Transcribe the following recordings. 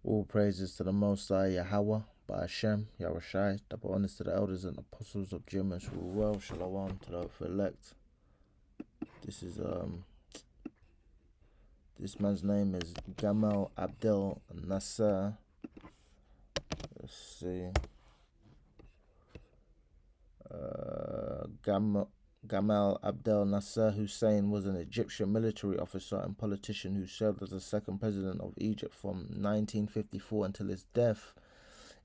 All praises to the Most High Yahweh, by Hashem, Yahushai, double honors to the elders and apostles of Jim and Shmuel, Shalom to the elect. This is this man's name is Gamal Abdel Nasser. Let's see. Gamal Abdel Nasser Hussein was an Egyptian military officer and politician who served as the second president of Egypt from 1954 until his death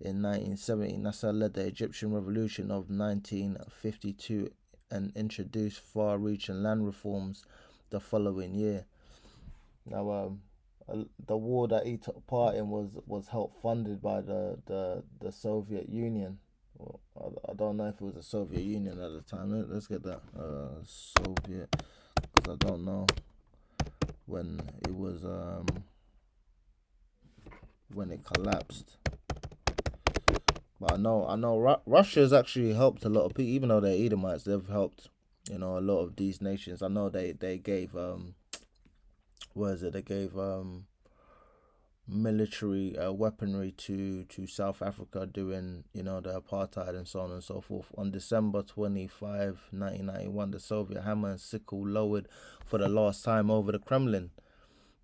in 1970. Nasser led the Egyptian Revolution of 1952 and introduced far-reaching land reforms the following year. Now, the war that he took part in was helped funded by the Soviet Union. Well, I don't know if it was the Soviet Union at the time. Let's get that Soviet, because I don't know when it was when it collapsed. But I know Russia's actually helped a lot of people, even though they're Edomites. They've helped, a lot of these nations. I know they gave they gave military weaponry to South Africa during the apartheid and so on and so forth. On December 25, 1991, the Soviet hammer and sickle lowered for the last time over the Kremlin,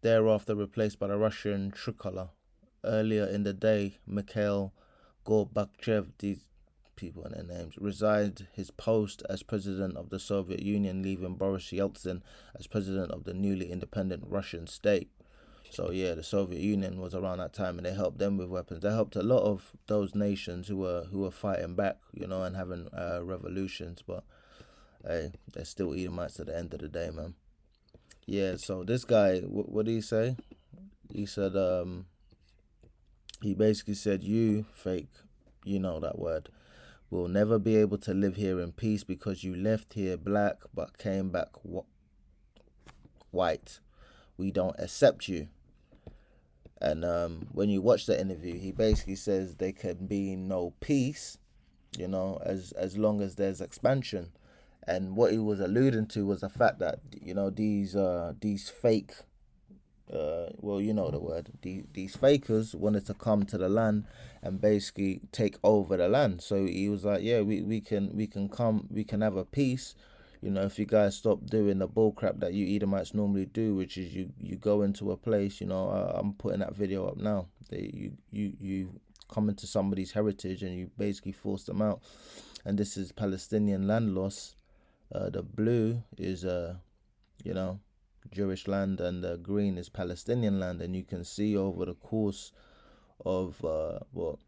thereafter replaced by the Russian tricolor. Earlier in the day, Mikhail Gorbachev, these people and their names, resigned his post as president of the Soviet Union, leaving Boris Yeltsin as president of the newly independent Russian state. So yeah, the Soviet Union was around that time, and they helped them with weapons. They helped a lot of those nations who were fighting back, and having revolutions. But hey, they're still Edomites at the end of the day, man. Yeah. So this guy, what did he say? He said, he basically said, "You fake, that word, will never be able to live here in peace because you left here black but came back white. We don't accept you." And when you watch the interview, he basically says there can be no peace, as long as there's expansion. And what he was alluding to was the fact that these fake, well, you know the word, these fakers wanted to come to the land and basically take over the land. So he was like, yeah, we can come, we can have a peace. If you guys stop doing the bull crap that you Edomites normally do, which is you go into a place, I'm putting that video up now. You come into somebody's heritage and you basically force them out. And this is Palestinian land loss. The blue is Jewish land, and the green is Palestinian land. And you can see over the course of not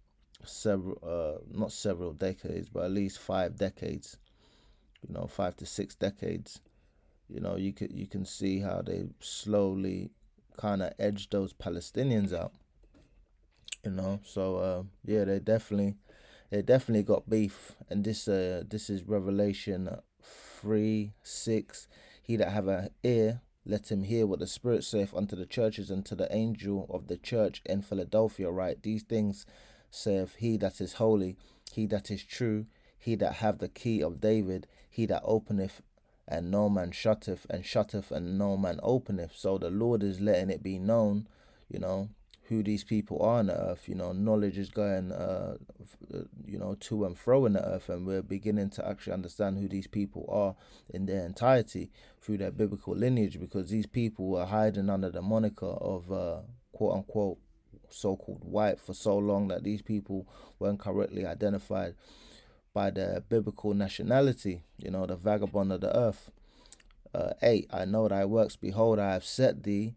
several decades, but at least 5 decades, 5 to 6 decades, you can see how they slowly kind of edged those Palestinians out, so yeah, they definitely got beef. And this is Revelation 3:6. He that have an ear, let him hear what the Spirit saith unto the churches, and to the angel of the church in Philadelphia write, these things saith he that is holy, he that is true, he that have the key of David, he that openeth and no man shutteth, and shutteth and no man openeth. So the Lord is letting it be known, who these people are on the earth. Knowledge is going, to and fro in the earth, and we're beginning to actually understand who these people are in their entirety through their biblical lineage, because these people were hiding under the moniker of quote unquote so-called white for so long that these people weren't correctly identified by their biblical nationality, the vagabond of the earth. 8, I know thy works, behold, I have set thee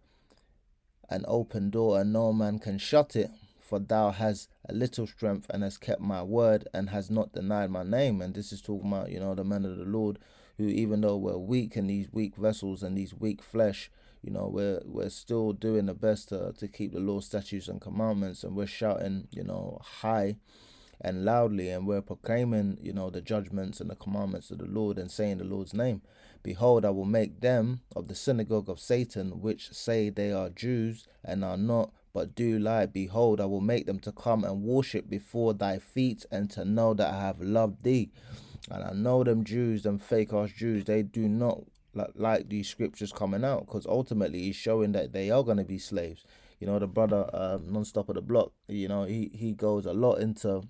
an open door, and no man can shut it, for thou hast a little strength, and hast kept my word, and has not denied my name. And this is talking about, the men of the Lord, who, even though we're weak in these weak vessels and these weak flesh, we're still doing the best to keep the Lord's statutes and commandments, and we're shouting, high and loudly, and we're proclaiming, the judgments and the commandments of the Lord, and saying the Lord's name. Behold, I will make them of the synagogue of Satan, which say they are Jews, and are not, but do lie. Behold, I will make them to come and worship before thy feet, and to know that I have loved thee. And I know them Jews, them fake-ass Jews, they do not like these scriptures coming out, because ultimately he's showing that they are going to be slaves. The brother, non-stop of the block, he goes a lot into,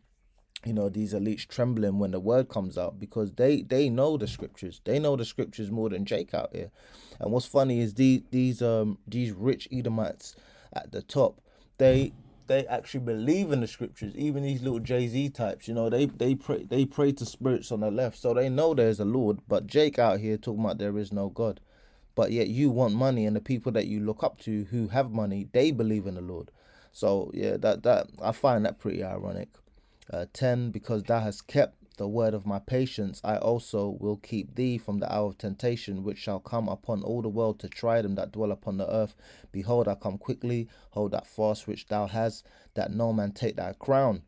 these elites trembling when the word comes out, because they know the scriptures. They know the scriptures more than Jake out here. And what's funny is these rich Edomites at the top, they they actually believe in the scriptures. Even these little Jay-Z types, they pray to spirits on the left, so they know there's a Lord. But Jake out here talking about there is no God. But yet you want money, and the people that you look up to who have money, they believe in the Lord. So yeah, that I find that pretty ironic. 10, because thou hast kept the word of my patience, I also will keep thee from the hour of temptation, which shall come upon all the world to try them that dwell upon the earth. Behold, I come quickly. Hold that fast which thou hast, that no man take thy crown.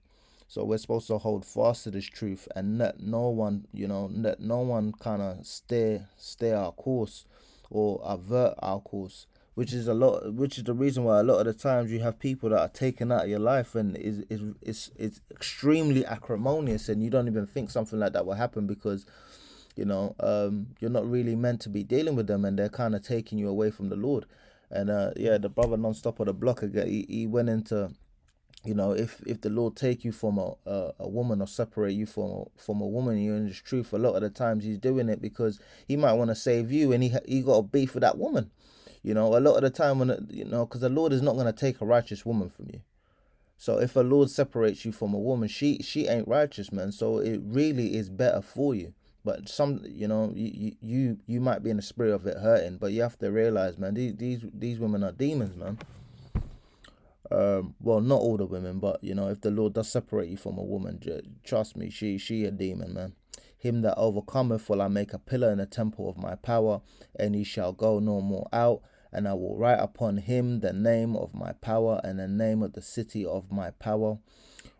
So we're supposed to hold fast to this truth and let no one, let no one kind of steer our course or avert our course. Which is the reason why a lot of the times you have people that are taken out of your life, and is extremely acrimonious, and you don't even think something like that will happen, because you're not really meant to be dealing with them, and they're kind of taking you away from the Lord. And yeah, the brother non-stop of the block again, he went into, if the Lord take you from a woman, or separate you from a woman, you're in His truth. A lot of the times He's doing it because He might want to save you, and he got a beef with that woman. A lot of the time when because the Lord is not going to take a righteous woman from you. So if a Lord separates you from a woman, she ain't righteous, man. So it really is better for you. But you might be in the spirit of it hurting, but you have to realize, man, these women are demons, man. Well, not all the women, but if the Lord does separate you from a woman, trust me, she a demon, man. Him that overcometh will I make a pillar in the temple of my power, and he shall go no more out. And I will write upon him the name of my power, and the name of the city of my power,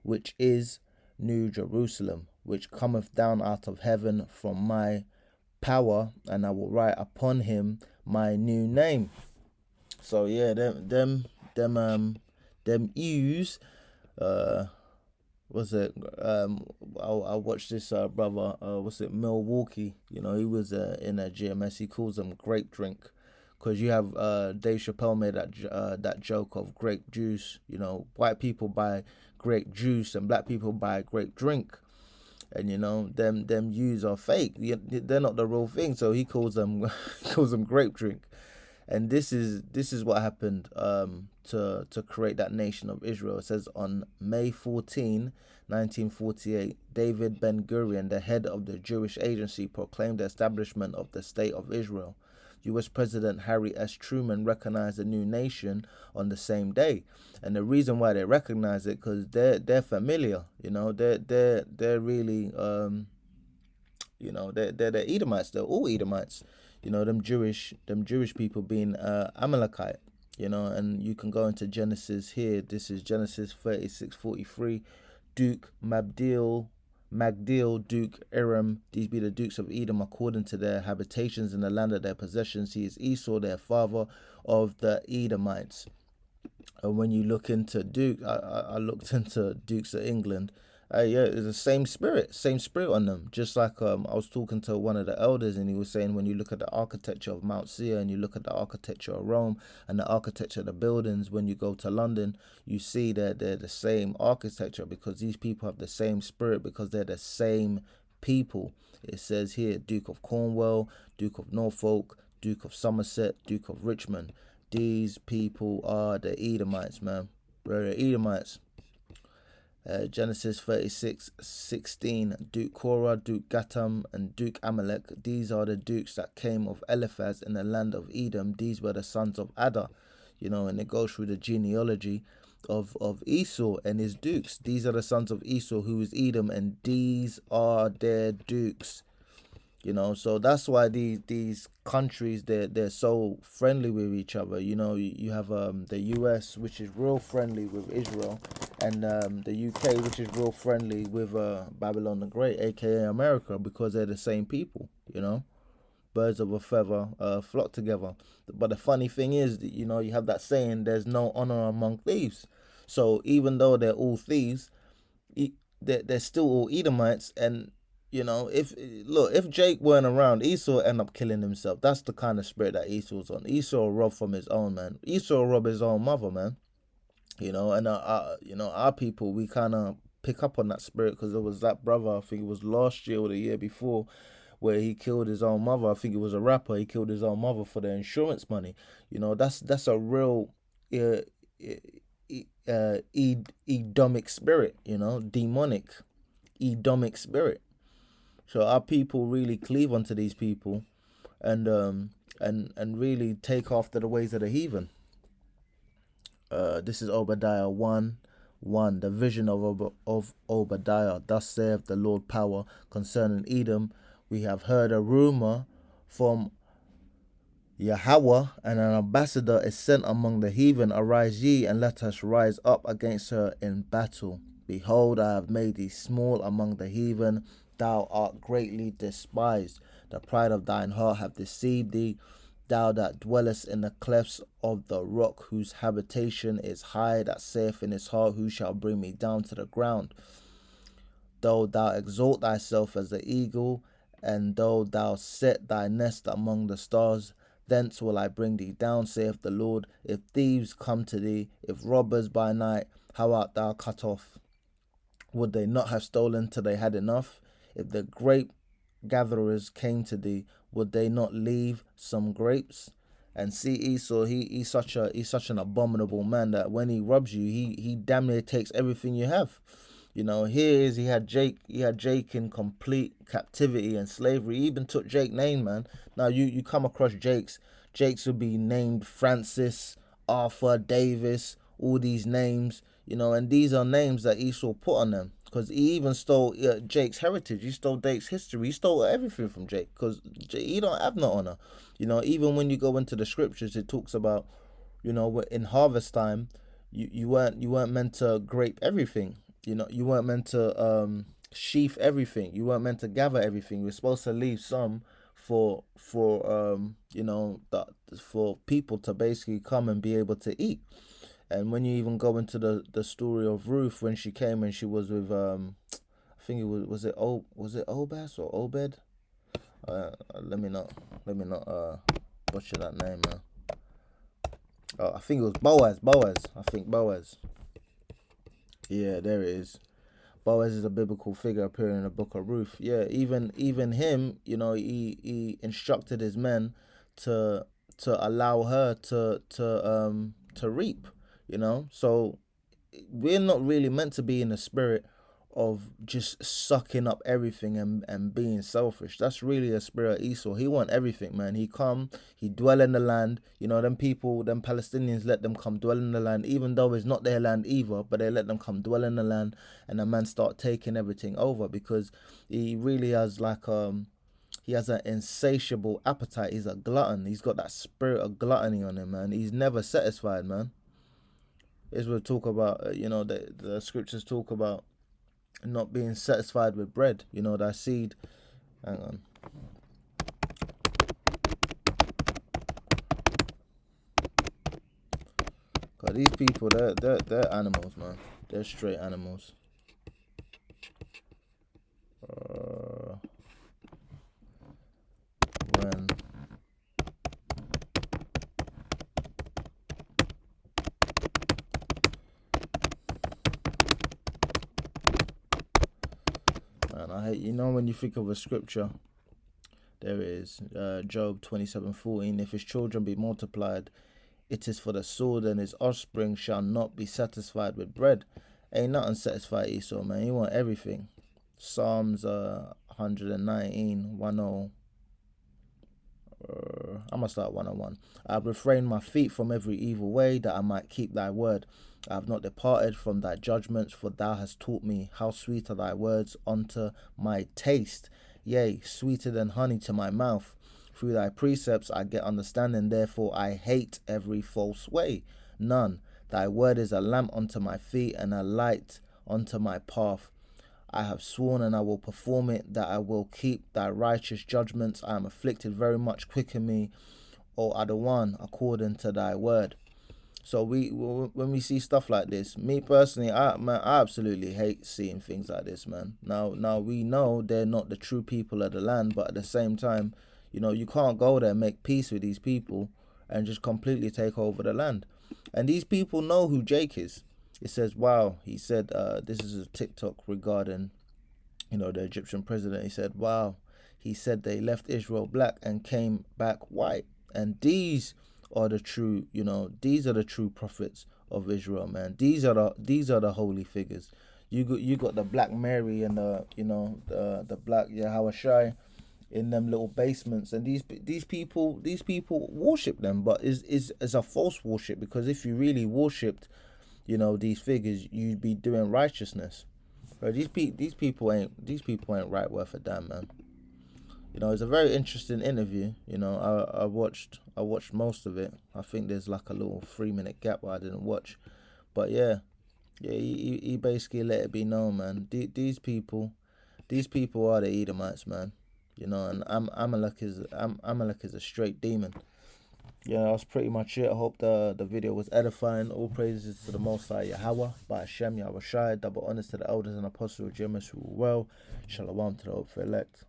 which is New Jerusalem, which cometh down out of heaven from my power, and I will write upon him my new name. So yeah, them U's, uh was it I watched this brother, was it Milwaukee, he was in a GMS. He calls them grape drink, because you have Dave Chappelle made that joke of grape juice. White people buy grape juice and black people buy grape drink, and them U's are fake. They're not the real thing. So he calls them calls them grape drink. And this is what happened to create that nation of Israel. It says on May 14, 1948, David Ben Gurion, the head of the Jewish Agency, proclaimed the establishment of the State of Israel. U.S. President Harry S. Truman recognized the new nation on the same day, and the reason why they recognize it, because they're familiar. They're really they're the Edomites. They're all Edomites. Them Jewish people being Amalekite. And you can go into Genesis here. This is Genesis 36:43. Duke Magdiel, Duke Aram, these be the dukes of Edom according to their habitations in the land of their possessions. He is Esau, their father of the Edomites. And when you look into Duke, I looked into Dukes of England. Yeah, it's the same spirit on them. Just like I was talking to one of the elders, and he was saying, when you look at the architecture of Mount Sia, and you look at the architecture of Rome, and the architecture of the buildings, when you go to London, you see that they're the same architecture, because these people have the same spirit, because they're the same people. It says here, Duke of Cornwall, Duke of Norfolk, Duke of Somerset, Duke of Richmond. These people are the Edomites, man. They're the Edomites. Genesis 36:16, Duke Korah, Duke Gatam, and Duke Amalek. These are the dukes that came of Eliphaz in the land of Edom. These were the sons of Ada. And it goes through the genealogy of Esau and his dukes. These are the sons of Esau, who is Edom, and these are their dukes. So that's why these countries, they're so friendly with each other. You have the US, which is real friendly with Israel, and the UK, which is real friendly with Babylon the Great, aka America, because they're the same people. Birds of a feather flock together. But the funny thing is that, you have that saying, there's no honor among thieves. So even though they're all thieves, they're still all Edomites. And if Jake weren't around, Esau end up killing himself. That's the kind of spirit that Esau's on. Esau robbed from his own, man. Esau robbed his own mother, man. And our people, we kind of pick up on that spirit, because there was that brother, I think it was last year or the year before, where he killed his own mother. I think it was a rapper. He killed his own mother for the insurance money. That's a real uh, Edomic spirit. Demonic Edomic spirit. So our people really cleave onto these people, and really take after the ways of the heathen. This is Obadiah 1:1. The vision of Obadiah. Thus saith the Lord power concerning Edom. We have heard a rumor from Yahweh, and an ambassador is sent among the heathen. Arise ye, and let us rise up against her in battle. Behold, I have made thee small among the heathen. Thou art greatly despised. The pride of thine heart hath deceived thee. Thou that dwellest in the clefts of the rock, whose habitation is high, that saith in his heart, who shall bring me down to the ground? Though thou exalt thyself as the eagle, and though thou set thy nest among the stars, thence will I bring thee down, saith the Lord. If thieves come to thee, if robbers by night, how art thou cut off? Would they not have stolen till they had enough? If the grape gatherers came to thee, would they not leave some grapes? And see, Esau, he's such an abominable man that when he robs you, he damn near takes everything you have. Here is he had Jake in complete captivity and slavery. He even took Jake's name, man. Now you come across Jake's would be named Francis, Arthur, Davis, all these names, and these are names that Esau put on them, because he even stole Jake's heritage. He stole Jake's history. He stole everything from Jake, because he don't have no honor. Even when you go into the scriptures, it talks about, in harvest time, you weren't meant to grape everything. You weren't meant to sheaf everything. You weren't meant to gather everything. You're supposed to leave some for people to basically come and be able to eat. And when you even go into the story of Ruth, when she came and she was with I think it was it Obas or Obed? Let me not butcher that name, man. Oh, I think it was Boaz. I think Boaz. Yeah, there it is. Boaz is a biblical figure appearing in the book of Ruth. Yeah, even him, he instructed his men to allow her to reap. So we're not really meant to be in the spirit of just sucking up everything and being selfish. That's really a spirit of Esau. He want everything, man. He dwell in the land. Them people, them Palestinians let them come dwell in the land, even though it's not their land either, but they let them come dwell in the land, and the man start taking everything over, because he really has he has an insatiable appetite. He's a glutton. He's got that spirit of gluttony on him, man. He's never satisfied, man. Israel talk about, the scriptures talk about not being satisfied with bread. That seed. Hang on. Cause these people, they're animals, man. They're straight animals. When man, I hate, when you think of a scripture, there is Job 27:14. If his children be multiplied, it is for the sword, and his offspring shall not be satisfied with bread. Ain't nothing satisfied Esau, man. You want everything. Psalms 119, 10. I must start 101. I have refrained my feet from every evil way, that I might keep thy word. I have not departed from thy judgments, for thou hast taught me. How sweet are thy words unto my taste, yea, sweeter than honey to my mouth. Through thy precepts I get understanding, therefore I hate every false way. None. Thy word is a lamp unto my feet, and a light unto my path. I have sworn, and I will perform it, that I will keep thy righteous judgments. I am afflicted very much. Quicken me, O Adawan, according to thy word. So when we see stuff like this, me personally, I absolutely hate seeing things like this, man. Now we know they're not the true people of the land, but at the same time, you can't go there and make peace with these people and just completely take over the land. And these people know who Jake is. It says, wow, he said, this is a TikTok regarding, the Egyptian president. He said, wow, he said they left Israel black and came back white. And these are the true, these are the true prophets of Israel, man. These are the holy figures. You got the Black Mary and the Black Yahweh in them little basements, and these people worship them, but is a false worship, because if you really worshipped, these figures, you'd be doing righteousness. Bro, these people ain't right worth a damn, man. It's a very interesting interview. I watched most of it. I think there's like a little 3 minute gap where I didn't watch, but yeah, he basically let it be known, man. These people are the Edomites, man. And Amalek is a straight demon. Yeah, that's pretty much it. I hope the video was edifying. All praises to the Most High Yahweh, by Hashem Yahweh Shai. Double honors to the elders and apostles of Jemis who were well. Shalom to the hope for elect.